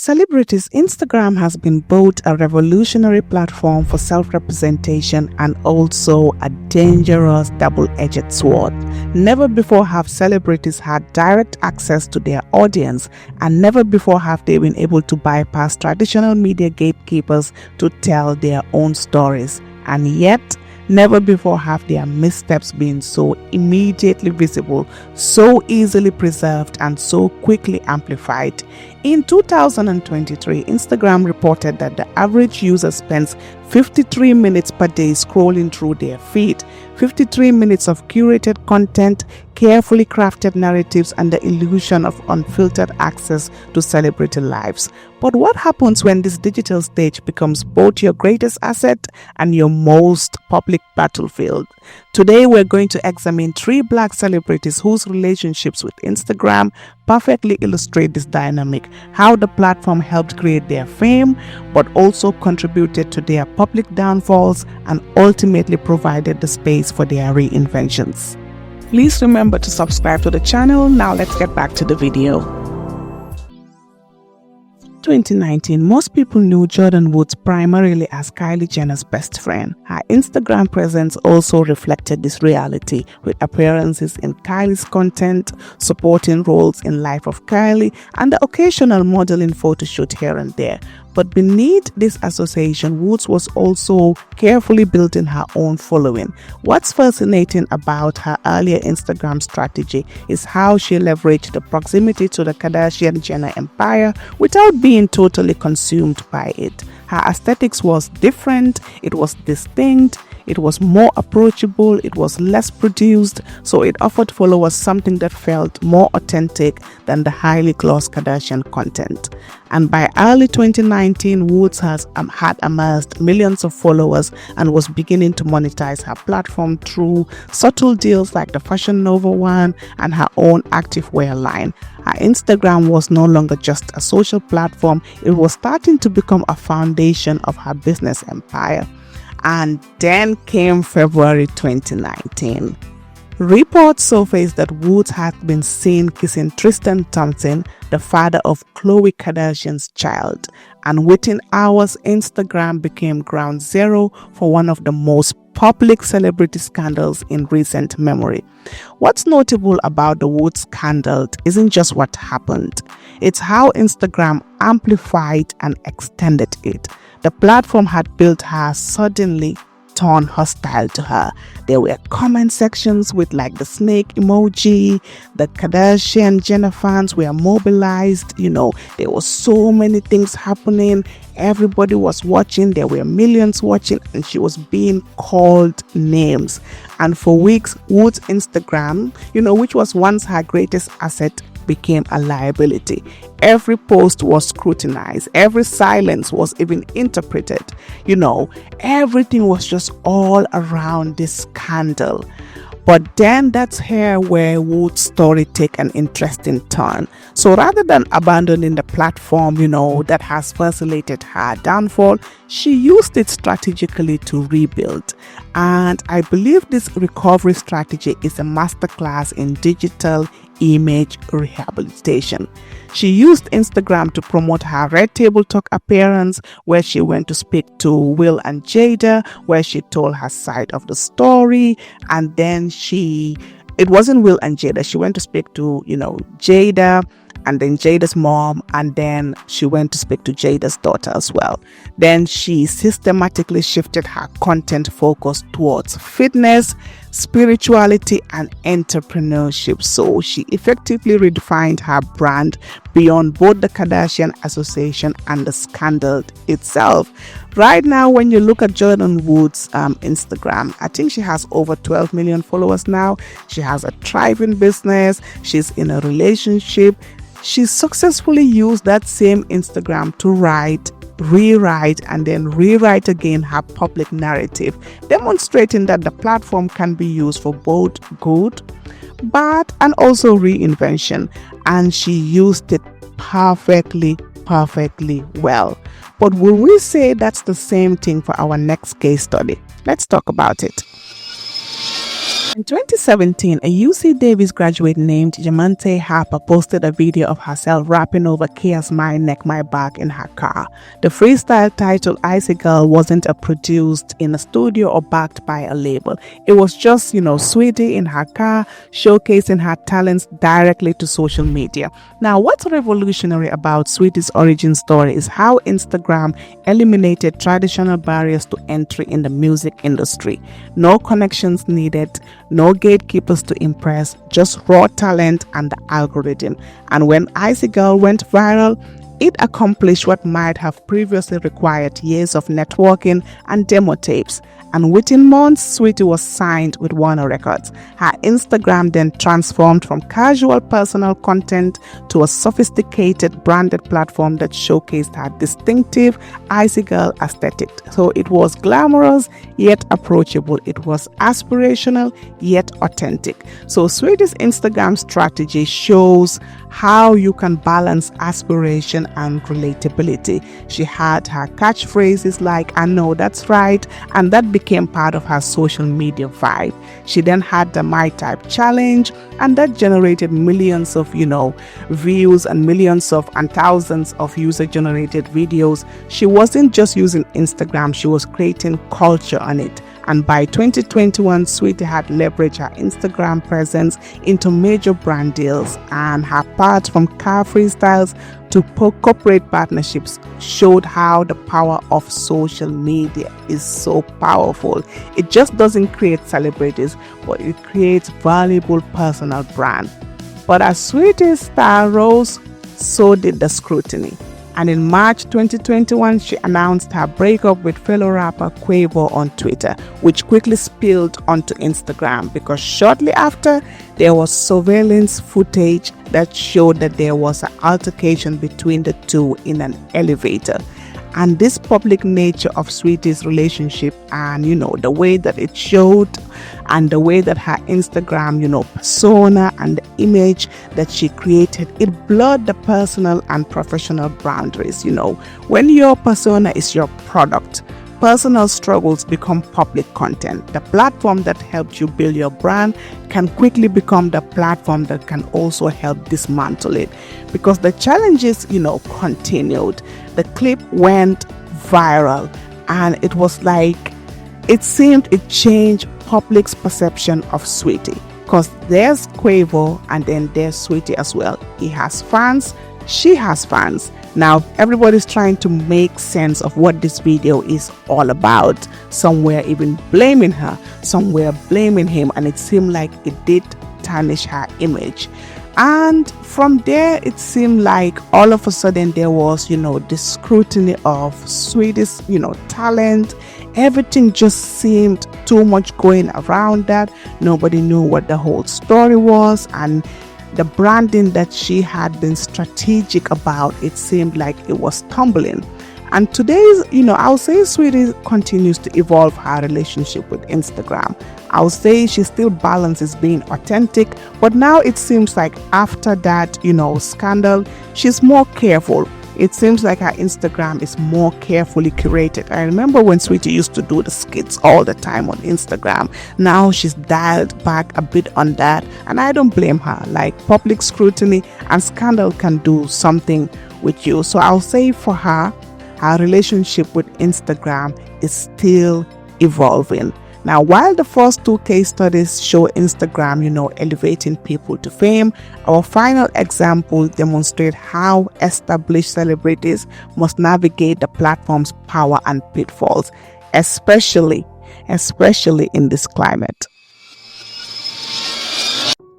Celebrities, Instagram has been both a revolutionary platform for self-representation and also a dangerous double-edged sword. Never before have celebrities had direct access to their audience, and never before have they been able to bypass traditional media gatekeepers to tell their own stories. And yet, never before have their missteps been so immediately visible, so easily preserved, and so quickly amplified. In 2023, Instagram reported that the average user spends 53 minutes per day scrolling through their feed. 53 minutes of curated content, carefully crafted narratives, and the illusion of unfiltered access to celebrity lives. But what happens when this digital stage becomes both your greatest asset and your most public battlefield? Today, we're going to examine 3 Black celebrities whose relationships with Instagram perfectly illustrate this dynamic, how the platform helped create their fame, but also contributed to their public downfalls and ultimately provided the space for their reinventions. Please remember to subscribe to the channel. Now let's get back to the video. 2019, most people knew Jordyn Woods primarily as Kylie Jenner's best friend. Her Instagram presence also reflected this reality, with appearances in Kylie's content, supporting roles in Life of Kylie, and the occasional modeling photo shoot here and there. But beneath this association, Woods was also carefully building her own following. What's fascinating about her earlier Instagram strategy is how she leveraged the proximity to the Kardashian-Jenner empire without being totally consumed by it. Her aesthetics was different, it was distinct, it was more approachable, it was less produced, so it offered followers something that felt more authentic than the highly glossed Kardashian content. And by early 2019, Woods had amassed millions of followers and was beginning to monetize her platform through subtle deals like the Fashion Nova one and her own activewear line. Her Instagram was no longer just a social platform, it was starting to become a foundation of her business empire. And then came February 2019. Reports surfaced that Woods had been seen kissing Tristan Thompson, the father of Khloe Kardashian's child, and within hours, Instagram became ground zero for one of the most public celebrity scandals in recent memory. What's notable about the Woods scandal isn't just what happened, it's how Instagram amplified and extended it. The platform had built her suddenly turned hostile to her. There were comment sections with like the snake emoji. The Kardashian Jenner fans were mobilized. There were so many things happening. Everybody was watching. There were millions watching, and she was being called names. And for weeks, Woods' Instagram, which was once her greatest asset, became a liability. Every post was scrutinized, every silence was even interpreted. Everything was just all around this scandal. But then that's here where Woods' story take an interesting turn. So rather than abandoning the platform, that has facilitated her downfall, she used it strategically to rebuild. And I believe this recovery strategy is a masterclass in digital image rehabilitation. She used Instagram to promote her Red Table Talk appearance, where she went to speak to Will and Jada, where she told her side of the story. And then it wasn't Will and Jada, she went to speak to Jada, and then Jada's mom, and then she went to speak to Jada's daughter as well. Then she systematically shifted her content focus towards fitness, spirituality, and entrepreneurship. So she effectively redefined her brand beyond both the Kardashian association and the scandal itself. Right now, when you look at Jordyn Woods' Instagram, I think she has over 12 million followers now. She has a thriving business. She's in a relationship. She successfully used that same Instagram to write, rewrite, and then rewrite again her public narrative, demonstrating that the platform can be used for both good, bad, and also reinvention. And she used it perfectly well. But will we say that's the same thing for our next case study? Let's talk about it. In 2017, a UC Davis graduate named Jamante Harper posted a video of herself rapping over Kia's My Neck, My Back in her car. The freestyle titled Icy Girl wasn't produced in a studio or backed by a label. It was just, Saweetie in her car showcasing her talents directly to social media. Now, what's revolutionary about Saweetie's origin story is how Instagram eliminated traditional barriers to entry in the music industry. No connections needed, no gatekeepers to impress, just raw talent and the algorithm. And when Icy Girl went viral, it accomplished what might have previously required years of networking and demo tapes. And within months, Saweetie was signed with Warner Records. Her Instagram then transformed from casual personal content to a sophisticated branded platform that showcased her distinctive Icy Girl aesthetic. So it was glamorous yet approachable. It was aspirational yet authentic. So Saweetie's Instagram strategy shows how you can balance aspiration and relatability. She had her catchphrases like "I know that's right," and that became part of her social media vibe. She then had the My Type challenge, and that generated millions of views and and thousands of user generated videos. She wasn't just using Instagram, she was creating culture on it. And by 2021, Saweetie had leveraged her Instagram presence into major brand deals, and her path from car freestyles to corporate partnerships showed how the power of social media is so powerful. It just doesn't create celebrities, but it creates valuable personal brand. But as Saweetie's star rose, so did the scrutiny. And in March 2021, she announced her breakup with fellow rapper Quavo on Twitter, which quickly spilled onto Instagram because shortly after, there was surveillance footage that showed that there was an altercation between the two in an elevator. And this public nature of Saweetie's relationship and, the way that it showed and the way that her Instagram, persona and the image that she created, it blurred the personal and professional boundaries. When your persona is your product, personal struggles become public content. The platform that helped you build your brand can quickly become the platform that can also help dismantle it, because the challenges, continued. The clip went viral, and it was like it seemed it changed public's perception of Saweetie, because there's Quavo and then there's Saweetie as well. He has fans, she has fans. Now everybody's trying to make sense of what this video is all about. Somewhere even blaming her, somewhere blaming him, and it seemed like it did tarnish her image. And from there, it seemed like all of a sudden there was, the scrutiny of Saweetie's, talent. Everything just seemed too much going around that. Nobody knew what the whole story was, and the branding that she had been strategic about, it seemed like it was tumbling. And today's, I'll say Saweetie continues to evolve her relationship with Instagram. I'll say she still balances being authentic, but now it seems like after that, scandal, she's more careful. It seems like her Instagram is more carefully curated. I remember when Saweetie used to do the skits all the time on Instagram. Now she's dialed back a bit on that, and I don't blame her. Like, public scrutiny and scandal can do something with you. So I'll say for her relationship with Instagram is still evolving. Now, while the first two case studies show Instagram, elevating people to fame, our final example demonstrates how established celebrities must navigate the platform's power and pitfalls, especially in this climate.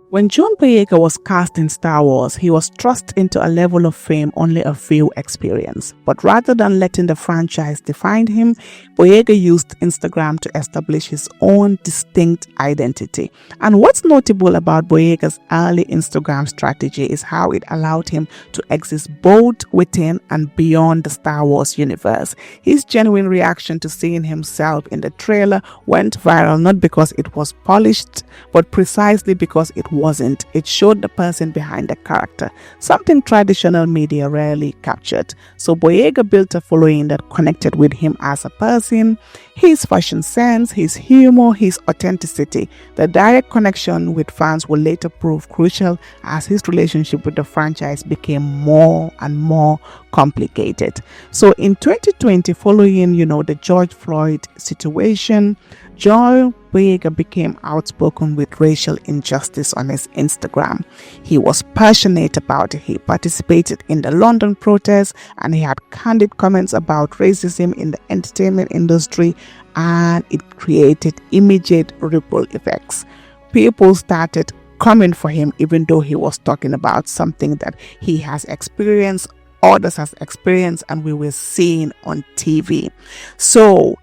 When John Boyega was cast in Star Wars, he was thrust into a level of fame only a few experienced. But rather than letting the franchise define him, Boyega used Instagram to establish his own distinct identity. And what's notable about Boyega's early Instagram strategy is how it allowed him to exist both within and beyond the Star Wars universe. His genuine reaction to seeing himself in the trailer went viral, not because it was polished, but precisely because it wasn't. It showed the person behind the character, something traditional media rarely captured. So Boyega built a following that connected with him as a person, his fashion sense, his humor, his authenticity. The direct connection with fans would later prove crucial as his relationship with the franchise became more and more complicated. So in 2020, following, the George Floyd situation, Boyega became outspoken with racial injustice on his Instagram. He was passionate about it. He participated in the London protests and he had candid comments about racism in the entertainment industry, and it created immediate ripple effects. People started coming for him even though he was talking about something that he has experienced, others has experienced, and we were seeing on TV. So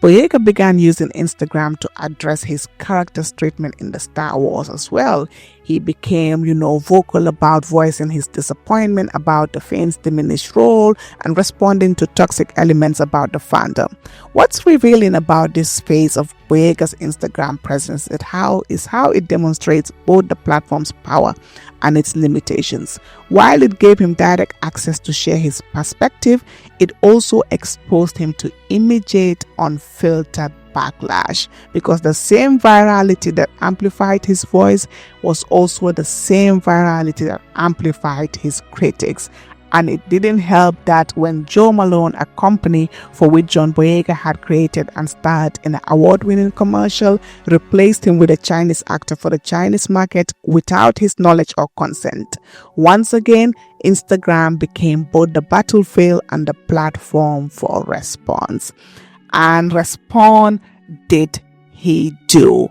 Boyega began using Instagram to address his character's treatment in the Star Wars as well. He became, vocal about voicing his disappointment about the Finn's diminished role and responding to toxic elements about the fandom. What's revealing about this phase of Boyega's Instagram presence is how it demonstrates both the platform's power and its limitations. While it gave him direct access to share his perspective, it also exposed him to immediate, unfiltered backlash, because the same virality that amplified his voice was also the same virality that amplified his critics. And it didn't help that when Jo Malone, a company for which John Boyega had created and starred in an award-winning commercial, replaced him with a Chinese actor for the Chinese market without his knowledge or consent. Once again, Instagram became both the battlefield and the platform for response. And respond did he do.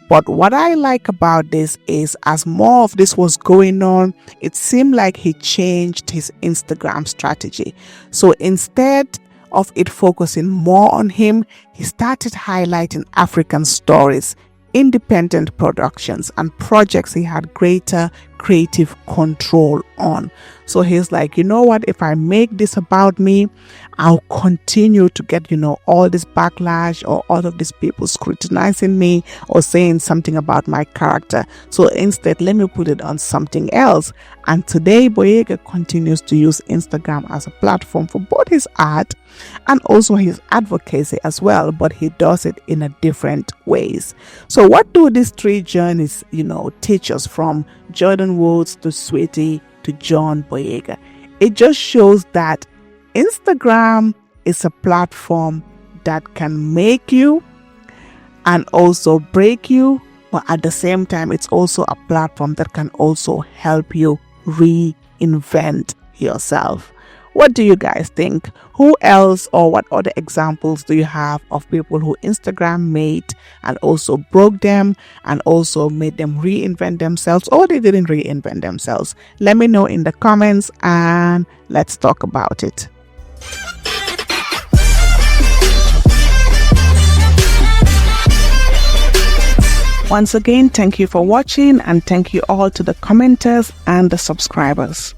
But what I like about this is, as more of this was going on, it seemed like he changed his Instagram strategy. So instead of it focusing more on him, he started highlighting African stories, independent productions, and projects he had greater creative control on. So he's like, you know what, if I make this about me, I'll continue to get, all this backlash or all of these people scrutinizing me or saying something about my character. So instead, let me put it on something else. And today, Boyega continues to use Instagram as a platform for both his art and also his advocacy as well, but he does it in a different ways. So what do these three journeys, teach us, from Jordyn Woods to Saweetie to John Boyega? It just shows that Instagram is a platform that can make you and also break you, but at the same time, it's also a platform that can also help you reinvent yourself. What do you guys think? Who else or what other examples do you have of people who Instagram made and also broke them and also made them reinvent themselves, or they didn't reinvent themselves? Let me know in the comments and let's talk about it. Once again, thank you for watching, and thank you all to the commenters and the subscribers.